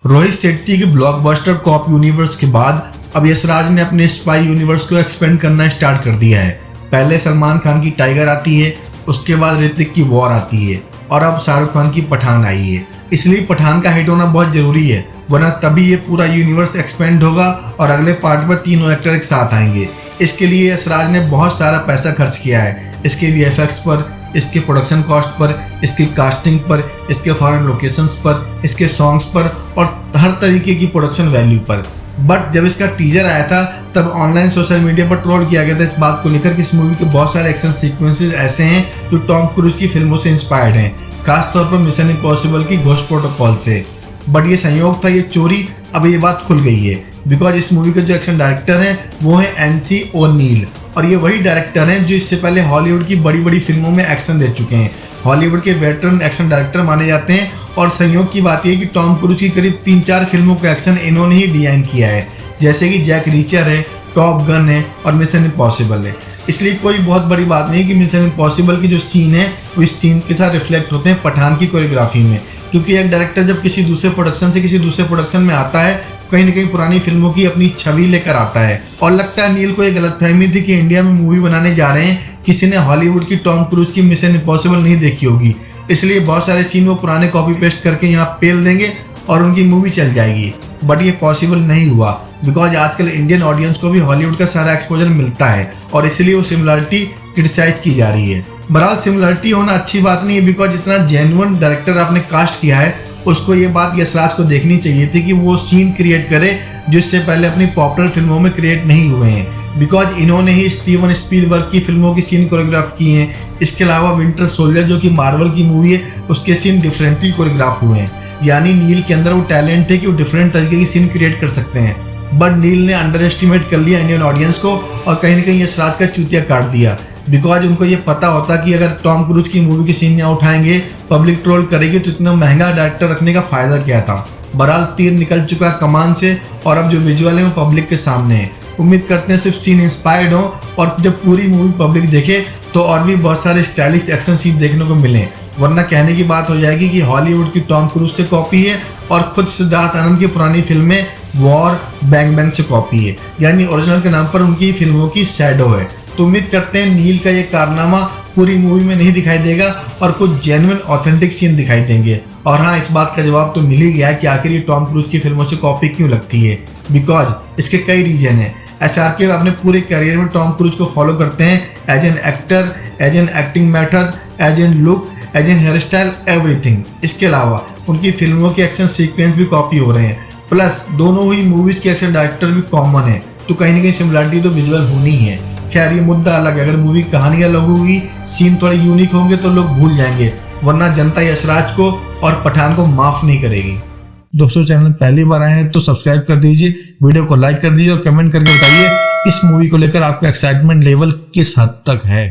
रोहित शेट्टी के blockbuster cop universe के बाद अब यशराज ने अपने स्पाई यूनिवर्स को एक्सपेंड करना स्टार्ट कर दिया है। पहले सलमान खान की टाइगर आती है, उसके बाद ऋतिक की वॉर आती है और अब शाहरुख खान की पठान आई है। इसलिए पठान का हिट होना बहुत जरूरी है, वरना तभी ये पूरा यूनिवर्स एक्सपेंड होगा और अगले पार्ट में तीनों एक्टर एक साथ आएंगे। इसके लिए यशराज ने बहुत सारा पैसा खर्च किया है, इसके VFX पर, इसके प्रोडक्शन कॉस्ट पर, इसकी कास्टिंग पर, इसके फॉरेन लोकेशंस पर, इसके सॉन्ग्स पर और हर तरीके की प्रोडक्शन वैल्यू पर। बट जब इसका टीजर आया था तब ऑनलाइन सोशल मीडिया पर ट्रोल किया गया था इस बात को लेकर कि इस मूवी के बहुत सारे एक्शन सीक्वेंसेस ऐसे हैं जो टॉम क्रूज की फिल्मों से इंस्पायर्ड हैं, खासतौर पर मिशन इम्पॉसिबल की घोस्ट प्रोटोकॉल से। बट ये संयोग था, ये चोरी। अब ये बात खुल गई है बिकॉज इस मूवी के जो एक्शन डायरेक्टर हैं वो हैं NC ओ'नील और ये वही डायरेक्टर हैं जो इससे पहले हॉलीवुड की बड़ी बड़ी फिल्मों में एक्शन दे चुके हैं। हॉलीवुड के वेटरन एक्शन डायरेक्टर माने जाते हैं और संयोग की बात यह कि टॉम क्रूज की करीब 3-4 फिल्मों का एक्शन इन्होंने ही डिजाइन किया है, जैसे कि जैक रीचर है, टॉप गन है और मिशन इम्पॉसिबल है। इसलिए कोई बहुत बड़ी बात नहीं कि मिशन इम्पॉसिबल की जो सीन है वो इस सीन के साथ रिफ्लेक्ट होते हैं पठान की कोरियोग्राफी में, क्योंकि एक डायरेक्टर जब किसी दूसरे प्रोडक्शन से किसी दूसरे प्रोडक्शन में आता है कहीं ना कहीं पुरानी फिल्मों की अपनी छवि लेकर आता है। और लगता है नील को ये गलतफहमी थी कि इंडिया में मूवी बनाने जा रहे हैं, किसी ने हॉलीवुड की टॉम क्रूज की मिशन इम्पॉसिबल नहीं देखी होगी, इसलिए बहुत सारे सीन वो पुराने कॉपी पेस्ट करके यहाँ पेल देंगे और उनकी मूवी चल जाएगी। बट ये पॉसिबल नहीं हुआ बिकॉज आजकल इंडियन ऑडियंस को भी हॉलीवुड का सारा एक्सपोजर मिलता है और इसलिए वो सिमिलरिटी क्रिटिसाइज की जा रही है। बहरहाल सिमिलरिटी होना अच्छी बात नहीं है बिकॉज इतना जेन्युइन डायरेक्टर आपने कास्ट किया है, उसको ये बात यशराज को देखनी चाहिए थी कि वो सीन क्रिएट करे जो इससे पहले अपनी पॉपुलर फिल्मों में क्रिएट नहीं हुए हैं। बिकॉज इन्होंने ही स्टीवन स्पीलबर्ग की फिल्मों की सीन कोरियोग्राफ की हैं। इसके अलावा विंटर सोल्जर जो कि मार्वल की मूवी है उसके सीन डिफरेंटली कोरियोग्राफ हुए हैं। यानी नील के अंदर वो टैलेंट है कि वो डिफरेंट तरीके की सीन क्रिएट कर सकते हैं। बट नील ने अंडर एस्टिमेट कर लिया इंडियन ऑडियंस को और कहीं ना कहीं यशराज का चूतिया काट दिया बिकॉज उनको ये पता होता कि अगर टॉम क्रूज की मूवी की सीन यहाँ उठाएंगे पब्लिक ट्रोल करेगी तो इतना महंगा डायरेक्टर रखने का फायदा क्या था। बहरहाल तीर निकल चुका है कमान से और अब जो विजुअल है वो पब्लिक के सामने है। उम्मीद करते हैं सिर्फ सीन इंस्पायर्ड हो और जब पूरी मूवी पब्लिक देखे तो और भी बहुत सारे स्टाइलिश एक्शन सीन देखने को मिले, वरना कहने की बात हो जाएगी कि हॉलीवुड की टॉम क्रूज से कॉपी है और खुद सिद्धार्थ आनंद की पुरानी फिल्में वॉर बैंग बैंग से कॉपी है, यानी ओरिजिनल के नाम पर उनकी फिल्मों की शैडो है। तो उम्मीद करते हैं नील का ये कारनामा पूरी मूवी में नहीं दिखाई देगा और कुछ जेन्युइन ऑथेंटिक सीन दिखाई देंगे। और हाँ, इस बात का जवाब तो मिल ही गया कि आखिर ये टॉम क्रूज की फिल्मों से कॉपी क्यों लगती है। बिकॉज इसके कई रीजन हैं। SRK अपने पूरे करियर में टॉम क्रूज को फॉलो करते हैं as an actor, as an acting method, as an look, as an hair style, everything. इसके अलावा उनकी फिल्मों के एक्शन सीक्वेंस भी कॉपी हो रहे हैं, प्लस दोनों ही मूवीज के एक्शन डायरेक्टर भी कॉमन है, तो कहीं ना कहीं सिमिलरिटी तो विजुअल होनी ही है। खैर ये मुद्दा अलग है, अगर मूवी कहानी अलग होगी, सीन थोड़े यूनिक होंगे तो लोग भूल जाएंगे, वरना जनता यशराज को और पठान को माफ नहीं करेगी। दोस्तों चैनल पहली बार आए हैं तो सब्सक्राइब कर दीजिए, वीडियो को लाइक कर दीजिए और कमेंट करके बताइए इस मूवी को लेकर आपका एक्साइटमेंट लेवल किस हद तक है।